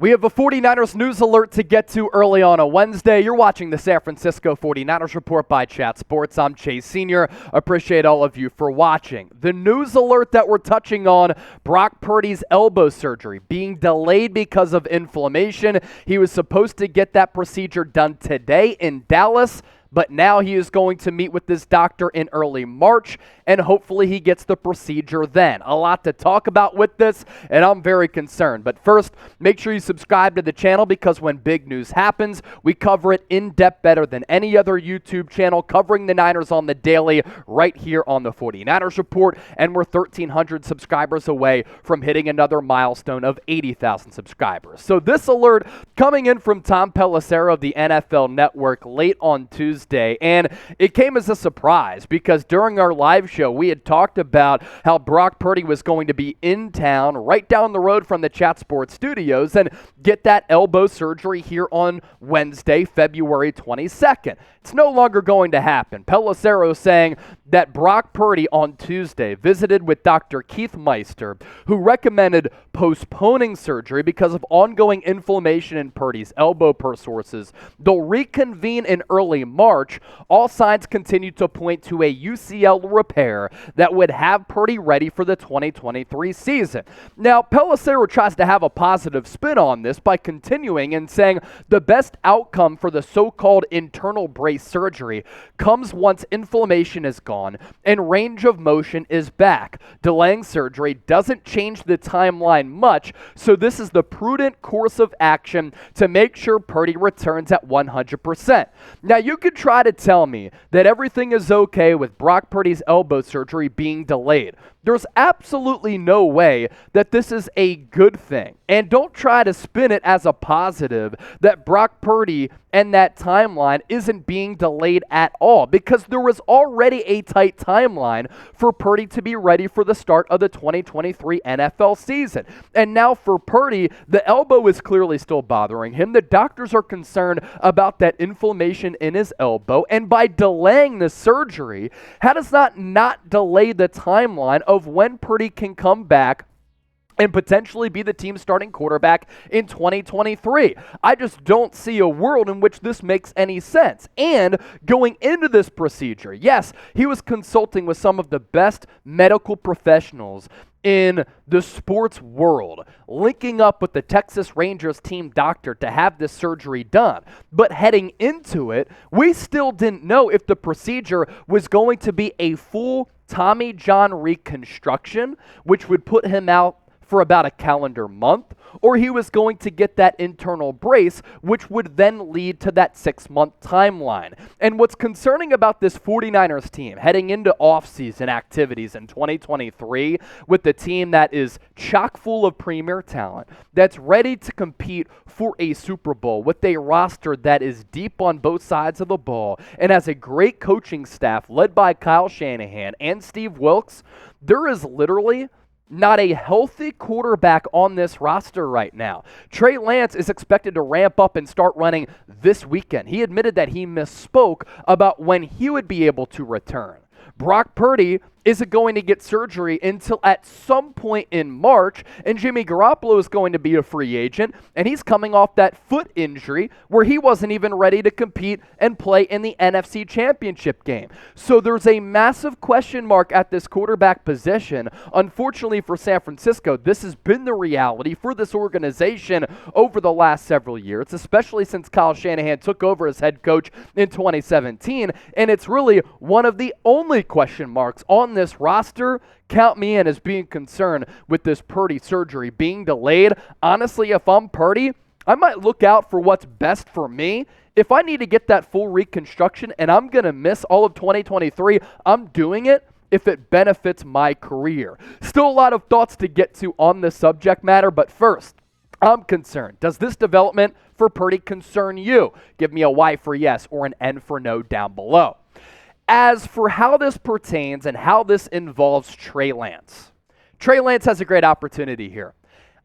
We have a 49ers news alert to get to early on a Wednesday. You're watching the San Francisco 49ers Report by Chat Sports. I'm Chase Sr. Appreciate all of you for watching. The news alert that we're touching on, Brock Purdy's elbow surgery being delayed because of inflammation. He was supposed to get that procedure done today in Dallas, but now he is going to meet with this doctor in early March, and hopefully he gets the procedure then. A lot to talk about with this, and I'm very concerned. But first, make sure you subscribe to the channel, because when big news happens, we cover it in depth better than any other YouTube channel covering the Niners on the daily right here on the 49ers Report, and we're 1,300 subscribers away from hitting another milestone of 80,000 subscribers. So this alert coming in from Tom Pelissero of the NFL Network late on Tuesday, and it came as a surprise because during our live show, we had talked about how Brock Purdy was going to be in town right down the road from the Chat Sports studios and get that elbow surgery here on Wednesday, February 22nd. It's no longer going to happen. Pelissero saying that Brock Purdy on Tuesday visited with Dr. Keith Meister, who recommended postponing surgery because of ongoing inflammation in Purdy's elbow per sources. They'll reconvene in early March. All signs continue to point to a UCL repair that would have Purdy ready for the 2023 season. Now, Pelissero tries to have a positive spin on this by continuing and saying the best outcome for the so-called internal brace surgery comes once inflammation is gone and range of motion is back. Delaying surgery doesn't change the timeline much, so this is the prudent course of action to make sure Purdy returns at 100%. Now, you could try to tell me that everything is okay with Brock Purdy's elbow surgery being delayed. There's absolutely no way that this is a good thing. And don't try to spin it as a positive that Brock Purdy and that timeline isn't being delayed at all, because there was already a tight timeline for Purdy to be ready for the start of the 2023 NFL season. And now for Purdy, the elbow is clearly still bothering him. The doctors are concerned about that inflammation in his elbow. And by delaying the surgery, how does that not delay the timeline of when Purdy can come back and potentially be the team's starting quarterback in 2023. I just don't see a world in which this makes any sense. And going into this procedure, yes, he was consulting with some of the best medical professionals in the sports world, linking up with the Texas Rangers team doctor to have this surgery done. But heading into it, we still didn't know if the procedure was going to be a full Tommy John reconstruction, which would put him out for about a calendar month, or he was going to get that internal brace, which would then lead to that 6-month timeline. And what's concerning about this 49ers team heading into offseason activities in 2023 with the team that is chock full of premier talent, that's ready to compete for a Super Bowl, with a roster that is deep on both sides of the ball and has a great coaching staff led by Kyle Shanahan and Steve Wilks, there is literally not a healthy quarterback on this roster right now. Trey Lance is expected to ramp up and start running this weekend. He admitted that he misspoke about when he would be able to return. Brock Purdy isn't going to get surgery until at some point in March, and Jimmy Garoppolo is going to be a free agent, and he's coming off that foot injury where he wasn't even ready to compete and play in the NFC Championship game. So there's a massive question mark at this quarterback position. Unfortunately for San Francisco, this has been the reality for this organization over the last several years, especially since Kyle Shanahan took over as head coach in 2017, and it's really one of the only question marks on this roster. Count me in as being concerned with this Purdy surgery being delayed. Honestly, if I'm Purdy, I might look out for what's best for me. If I need to get that full reconstruction and I'm going to miss all of 2023, I'm doing it if it benefits my career. Still a lot of thoughts to get to on this subject matter, but first, I'm concerned. Does this development for Purdy concern you? Give me a Y for yes or an N for no down below. As for how this pertains and how this involves Trey Lance, Trey Lance has a great opportunity here.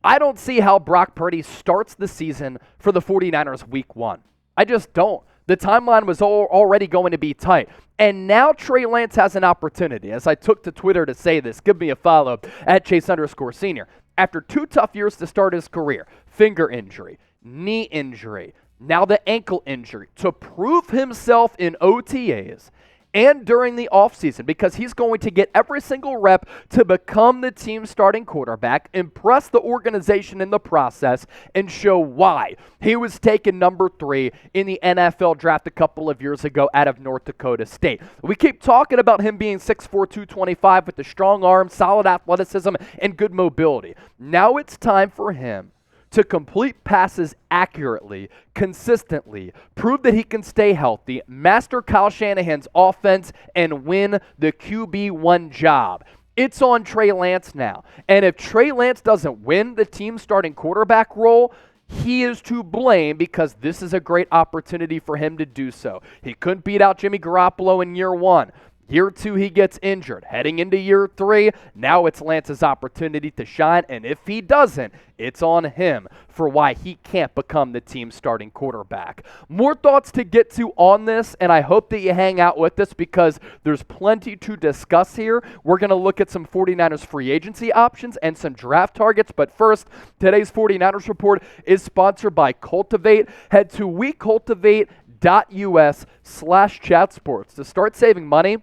I don't see how Brock Purdy starts the season for the 49ers week 1. I just don't. The timeline was already going to be tight. And now Trey Lance has an opportunity. As I took to Twitter to say this, give me a follow at Chase_Senior. After 2 tough years to start his career, finger injury, knee injury, now the ankle injury, to prove himself in OTAs and during the offseason, because he's going to get every single rep to become the team's starting quarterback, impress the organization in the process, and show why he was taken number 3 in the NFL draft a couple of years ago out of North Dakota State. We keep talking about him being 6'4", 225 with a strong arm, solid athleticism, and good mobility. Now it's time for him to complete passes accurately, consistently, prove that he can stay healthy, master Kyle Shanahan's offense, and win the QB1 job. It's on Trey Lance now. And if Trey Lance doesn't win the team's starting quarterback role, he is to blame, because this is a great opportunity for him to do so. He couldn't beat out Jimmy Garoppolo in year 1. Year 2, he gets injured. Heading into year 3, now it's Lance's opportunity to shine, and if he doesn't, it's on him for why he can't become the team's starting quarterback. More thoughts to get to on this, and I hope that you hang out with us because there's plenty to discuss here. We're going to look at some 49ers free agency options and some draft targets, but first, today's 49ers report is sponsored by Cultivate. Head to wecultivate.us/chatsports to start saving money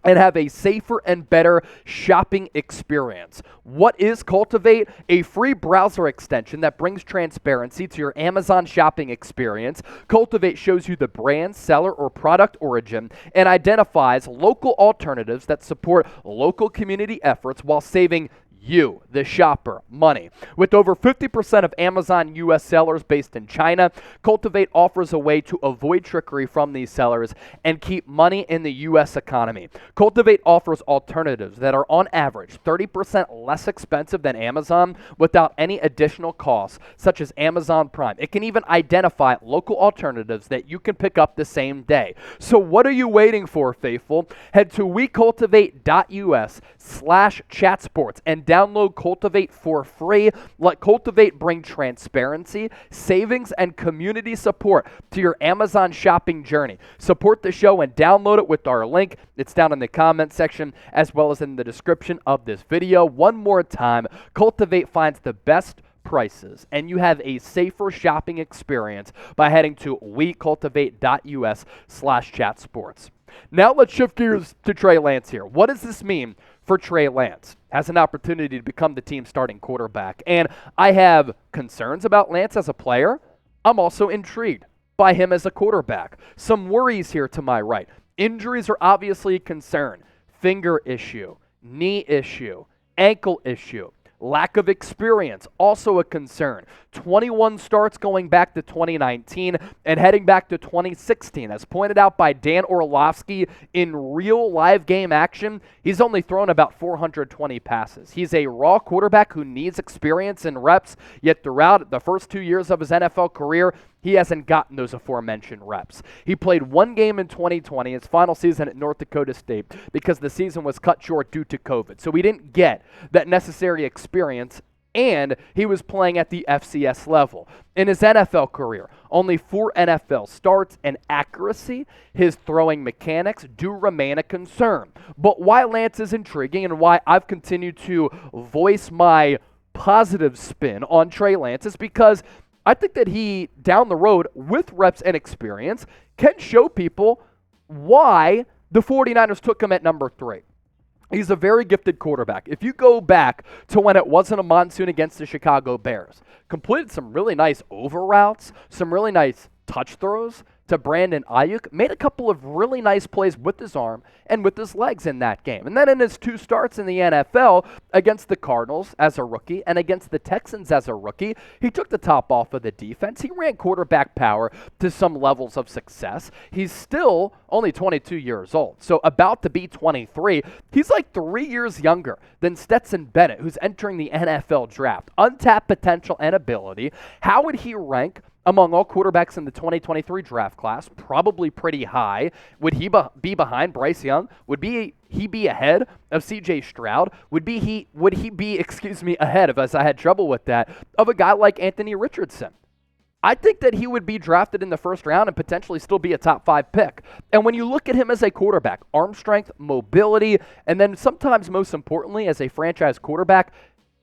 and have a safer and better shopping experience. What is Cultivate? A free browser extension that brings transparency to your Amazon shopping experience. Cultivate shows you the brand, seller, or product origin and identifies local alternatives that support local community efforts while saving you, the shopper, money. With over 50% of Amazon U.S. sellers based in China, Cultivate offers a way to avoid trickery from these sellers and keep money in the U.S. economy. Cultivate offers alternatives that are on average 30% less expensive than Amazon without any additional costs, such as Amazon Prime. It can even identify local alternatives that you can pick up the same day. So what are you waiting for, faithful? Head to wecultivate.us/chatsports and download Cultivate for free. Let Cultivate bring transparency, savings, and community support to your Amazon shopping journey. Support the show and download it with our link. It's down in the comment section as well as in the description of this video. One more time, Cultivate finds the best prices, and you have a safer shopping experience by heading to wecultivate.us/chatsports. Now let's shift gears to Trey Lance here. What does this mean for Trey Lance? Has an opportunity to become the team's starting quarterback. And I have concerns about Lance as a player. I'm also intrigued by him as a quarterback. Some worries here to my right. Injuries are obviously a concern. Finger issue, knee issue, ankle issue. Lack of experience, also a concern. 21 starts going back to 2019 and heading back to 2016. As pointed out by Dan Orlovsky, in real live game action, he's only thrown about 420 passes. He's a raw quarterback who needs experience and reps, yet throughout the first 2 years of his NFL career, he hasn't gotten those aforementioned reps. He played 1 game in 2020, his final season at North Dakota State, because the season was cut short due to COVID. So he didn't get that necessary experience, and he was playing at the FCS level. In his NFL career, only 4 NFL starts, and accuracy, his throwing mechanics, do remain a concern. But why Lance is intriguing and why I've continued to voice my positive spin on Trey Lance is because I think that he, down the road, with reps and experience, can show people why the 49ers took him at number 3. He's a very gifted quarterback. If you go back to when it wasn't a monsoon against the Chicago Bears, completed some really nice over routes, some really nice touch throws to Brandon Ayuk, made a couple of really nice plays with his arm and with his legs in that game. And then in his 2 starts in the NFL against the Cardinals as a rookie and against the Texans as a rookie, he took the top off of the defense. He ran quarterback power to some levels of success. He's still only 22 years old, so about to be 23. He's like 3 years younger than Stetson Bennett, who's entering the NFL draft. Untapped potential and ability. How would he rank among all quarterbacks in the 2023 draft class? Probably pretty high. Would he be behind Bryce Young? Would he be ahead of C.J. Stroud? Would he be ahead of, as I had trouble with that, of a guy like Anthony Richardson? I think that he would be drafted in the first round and potentially still be a top 5 pick. And when you look at him as a quarterback, arm strength, mobility, and then sometimes most importantly as a franchise quarterback,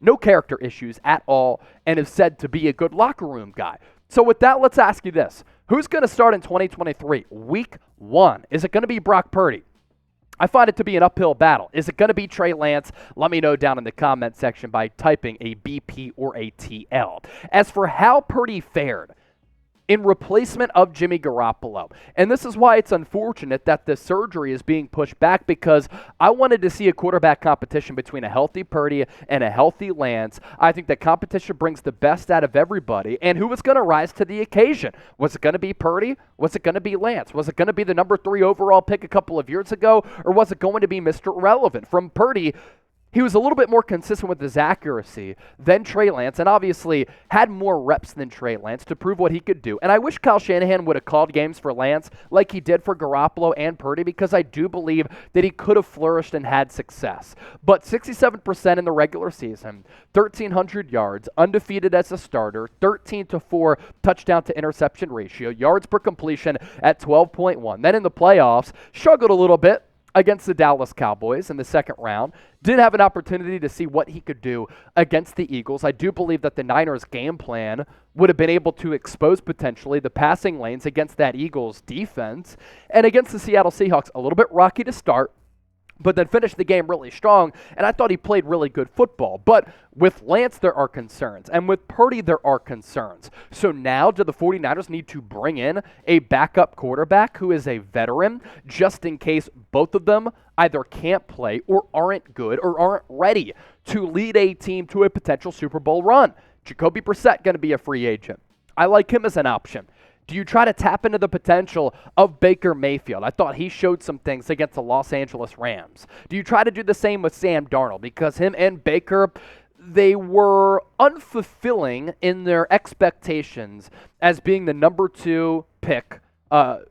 no character issues at all, and is said to be a good locker room guy. So with that, let's ask you this. Who's going to start in 2023? Week 1. Is it going to be Brock Purdy? I find it to be an uphill battle. Is it going to be Trey Lance? Let me know down in the comment section by typing a BP or a TL. As for how Purdy fared in replacement of Jimmy Garoppolo, and this is why it's unfortunate that the surgery is being pushed back, because I wanted to see a quarterback competition between a healthy Purdy and a healthy Lance. I think that competition brings the best out of everybody, and who was going to rise to the occasion? Was it going to be Purdy? Was it going to be Lance? Was it going to be the number 3 overall pick a couple of years ago, or was it going to be Mr. Irrelevant? From Purdy, he was a little bit more consistent with his accuracy than Trey Lance, and obviously had more reps than Trey Lance to prove what he could do. And I wish Kyle Shanahan would have called games for Lance like he did for Garoppolo and Purdy, because I do believe that he could have flourished and had success. But 67% in the regular season, 1,300 yards, undefeated as a starter, 13-4 touchdown to interception ratio, yards per completion at 12.1. Then in the playoffs, struggled a little bit against the Dallas Cowboys in the second round. Did have an opportunity to see what he could do against the Eagles. I do believe that the Niners' game plan would have been able to expose potentially the passing lanes against that Eagles defense. And against the Seattle Seahawks, a little bit rocky to start, but then finished the game really strong, and I thought he played really good football. But with Lance, there are concerns, and with Purdy, there are concerns. So now, do the 49ers need to bring in a backup quarterback who is a veteran, just in case both of them either can't play or aren't good or aren't ready to lead a team to a potential Super Bowl run? Jacoby Brissett going to be a free agent. I like him as an option. Do you try to tap into the potential of Baker Mayfield? I thought he showed some things against the Los Angeles Rams. Do you try to do the same with Sam Darnold? Because him and Baker, they were unfulfilling in their expectations as being the number 2 pick or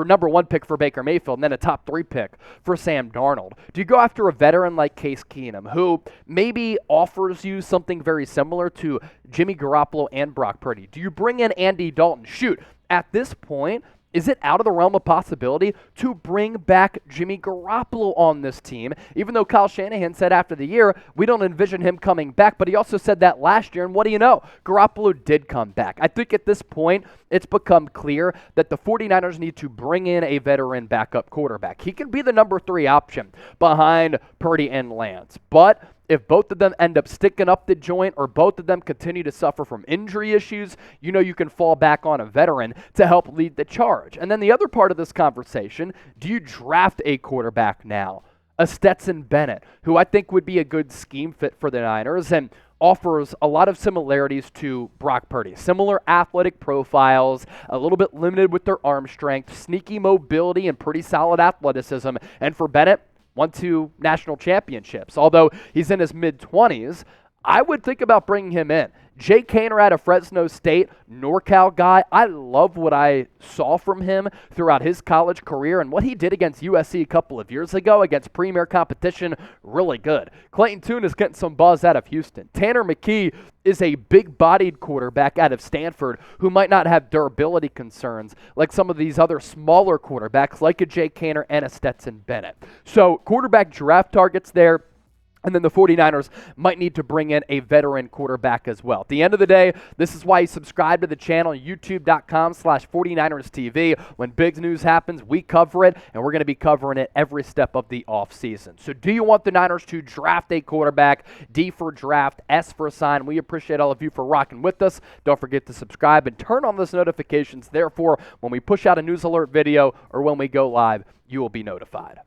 number 1 pick for Baker Mayfield, and then a top 3 pick for Sam Darnold. Do you go after a veteran like Case Keenum, who maybe offers you something very similar to Jimmy Garoppolo and Brock Purdy? Do you bring in Andy Dalton? Shoot, at this point, is it out of the realm of possibility to bring back Jimmy Garoppolo on this team? Even though Kyle Shanahan said after the year, we don't envision him coming back, but he also said that last year, and what do you know? Garoppolo did come back. I think at this point, it's become clear that the 49ers need to bring in a veteran backup quarterback. He can be the number 3 option behind Purdy and Lance, but if both of them end up sticking up the joint or both of them continue to suffer from injury issues, you know you can fall back on a veteran to help lead the charge. And then the other part of this conversation, do you draft a quarterback now? A Stetson Bennett, who I think would be a good scheme fit for the Niners and offers a lot of similarities to Brock Purdy. Similar athletic profiles, a little bit limited with their arm strength, sneaky mobility, and pretty solid athleticism. And for Bennett, won 2 national championships. Although he's in his mid-20s, I would think about bringing him in. Jake Haener out of Fresno State, NorCal guy. I love what I saw from him throughout his college career, and what he did against USC a couple of years ago against premier competition, really good. Clayton Tune is getting some buzz out of Houston. Tanner McKee is a big-bodied quarterback out of Stanford who might not have durability concerns like some of these other smaller quarterbacks like a Jake Haener and a Stetson Bennett. So quarterback draft targets there. And then the 49ers might need to bring in a veteran quarterback as well. At the end of the day, this is why you subscribe to the channel, youtube.com/49erstv. When big news happens, we cover it, and we're going to be covering it every step of the offseason. So do you want the Niners to draft a quarterback? D for draft, S for sign. We appreciate all of you for rocking with us. Don't forget to subscribe and turn on those notifications. Therefore, when we push out a news alert video or when we go live, you will be notified.